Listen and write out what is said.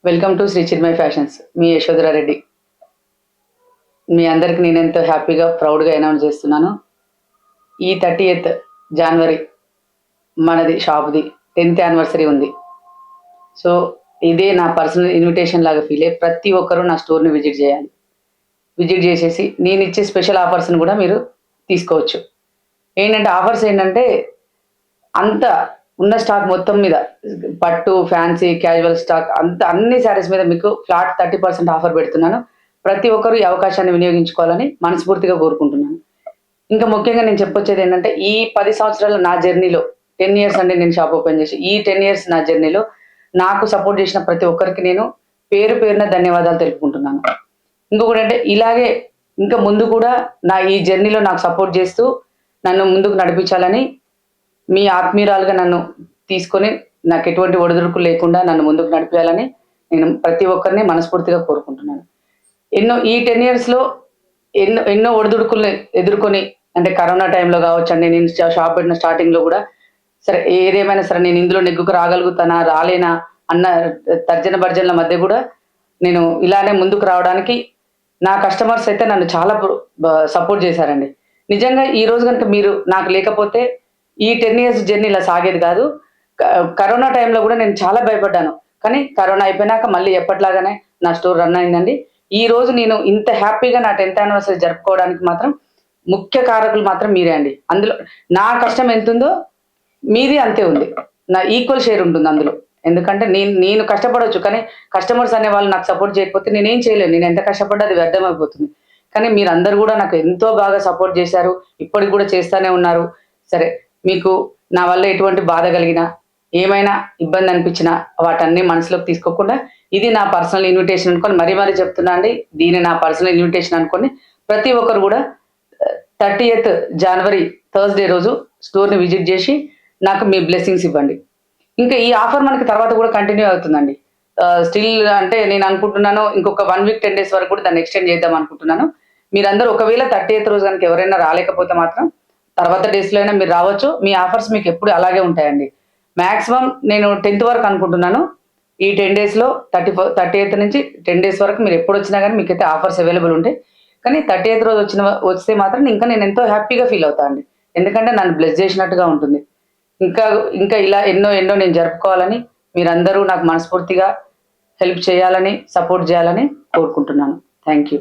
Welcome to Shri Chinmay fashions. మీ యశోధరారెడ్డి. మీ అందరికి నేనెంతో హ్యాపీగా, ప్రౌడ్‌గా అనౌన్స్ చేస్తున్నాను. ఈ 30థ్ జనవరి మనది షాప్‌ది 10థ్ యానివర్సరీ ఉంది. సో, ఇదే నా పర్సనల్ ఇన్విటేషన్ లాగా ఫీల్ అయ్యి ప్రతి ఒక్కరు నా స్టోర్‌ని విజిట్ చేయాలి. విజిట్ చేసేసి నేనిచ్చే స్పెషల్ ఆఫర్స్‌ని కూడా మీరు తీసుకోవచ్చు. ఆఫర్స్ ఏంటంటే అంత ఉన్న స్టాక్ మొత్తం మీద పట్టు, ఫ్యాన్సీ, క్యాజువల్ స్టాక్ అన్ని శారీస్ మీద మీకు ఫ్లాట్ 30% ఆఫర్ పెడుతున్నాను. ప్రతి ఒక్కరు ఈ అవకాశాన్ని వినియోగించుకోవాలని మనస్ఫూర్తిగా కోరుకుంటున్నాను. ఇంకా ముఖ్యంగా నేను చెప్పొచ్చేదేంటంటే, ఈ 10 సంవత్సరాల నా జర్నీలో 10 ఇయర్స్ అండి నేను షాప్ ఓపెన్ చేసి. ఈ 10 ఇయర్స్ నా జర్నీలో నాకు సపోర్ట్ చేసిన ప్రతి ఒక్కరికి నేను పేరు పేరున ధన్యవాదాలు తెలుపుకుంటున్నాను. ఇంకొకటంటే ఇలాగే ఇంకా ముందు కూడా నా ఈ జర్నీలో నాకు సపోర్ట్ చేస్తూ నన్ను ముందుకు నడిపించాలని మీ ఆత్మీయురాలుగా నన్ను తీసుకొని నాకెటువంటి ఒడిదుడుకులు లేకుండా నన్ను ముందుకు నడిపియాలని నేను ప్రతి ఒక్కరిని మనస్ఫూర్తిగా కోరుకుంటున్నాను. ఈ 10 ఇయర్స్‌లో ఎన్నో ఒడిదుడుకుల్ని ఎదుర్కొని అంటే కరోనా టైంలో కావచ్చండి. నేను షాప్ పెట్టిన స్టార్టింగ్‌లో కూడా సరే ఏదేమైనా సరే నేను ఇందులో నెగ్గుకు రాగలుగుతానా? రాలేనా? అన్న తర్జన భర్జనల మధ్య కూడా నేను ఇలానే ముందుకు రావడానికి నా కస్టమర్స్ అయితే నన్ను చాలా సపోర్ట్ చేశారండి. నిజంగా ఈ రోజు గనుక మీరు నాకు లేకపోతే ఈ 10 ఇయర్స్ జర్నీ ఇలా సాగేది కాదు. క కరోనా టైంలో కూడా నేను చాలా భయపడ్డాను. కానీ కరోనా అయిపోయినాక మళ్ళీ ఎప్పటిలాగానే నా స్టోర్ రన్ అయిందండి. ఈ రోజు నేను ఇంత హ్యాపీగా నా 10థ్ యానివర్సరీ జరుపుకోవడానికి మాత్రం ముఖ్య కారకులు మాత్రం మీరే అండి. అందులో నా కష్టం ఎంతుందో మీది అంతే ఉంది. నా ఈక్వల్ షేర్ ఉంటుంది అందులో. ఎందుకంటే నేను కష్టపడొచ్చు. కానీ కస్టమర్స్ అనేవాళ్ళు నాకు సపోర్ట్ చేయకపోతే నేనేం చేయలేను. నేను ఎంత కష్టపడ్డా అది వ్యర్థమైపోతుంది. కానీ మీరందరూ గూడా నాకు ఎంతో బాగా సపోర్ట్ చేశారు. ఇప్పటికి గూడా చేస్తానే ఉన్నారు. సరే మీకు నా వల్ల ఎటువంటి బాధ కలిగినా, ఏమైనా ఇబ్బంది అనిపించినా వాటన్నీ మనసులోకి తీసుకోకుండా ఇది నా పర్సనల్ ఇన్విటేషన్ అనుకోని మరీ చెప్తున్నా అండి. దీన్ని నా పర్సనల్ ఇన్విటేషన్ అనుకోని ప్రతి ఒక్కరు గూడా 30థ్ జనవరి థర్స్‌డే రోజు స్టోర్‌ని విజిట్ చేసి నాకు మీ బ్లెస్సింగ్స్ ఇవ్వండి. ఇంకా ఈ ఆఫర్ మనకి తర్వాత కూడా కంటిన్యూ అవుతుందండి. స్టిల్ అంటే నేను అనుకుంటున్నాను ఇంకొక 1 వీక్ 10 డేస్ వరకు కూడా దాన్ని ఎక్స్‌టెండ్ చేద్దాం అనుకుంటున్నాను. మీరందరూ ఒకవేళ 30థ్ రోజు గనుక ఎవరైనా రాలేకపోతే మాత్రం తర్వాత డేస్‌లో అయినా మీరు రావచ్చు. మీ ఆఫర్స్ మీకు ఎప్పుడు అలాగే ఉంటాయండి. మాక్సిమం నేను 10థ్ వరకు అనుకుంటున్నాను. ఈ 10 డేస్‌లో 30థ్ నుంచి 10 డేస్ వరకు మీరు ఎప్పుడొచ్చినా గానీ మీకైతే ఆఫర్స్ అవైలబుల్ ఉంటాయి. కానీ 30థ్ రోజు వస్తే మాత్రం ఇంకా నేను ఎంతో హ్యాపీగా ఫీల్ అవుతా అండి. ఎందుకంటే నన్ను బ్లెస్ చేసినట్టుగా ఉంటుంది. ఇంకా ఇంకా ఇలా ఎన్నో నేను జరుపుకోవాలని మీరందరూ నాకు మనస్ఫూర్తిగా హెల్ప్ చేయాలని, సపోర్ట్ చేయాలని కోరుకుంటున్నాను. Thank you.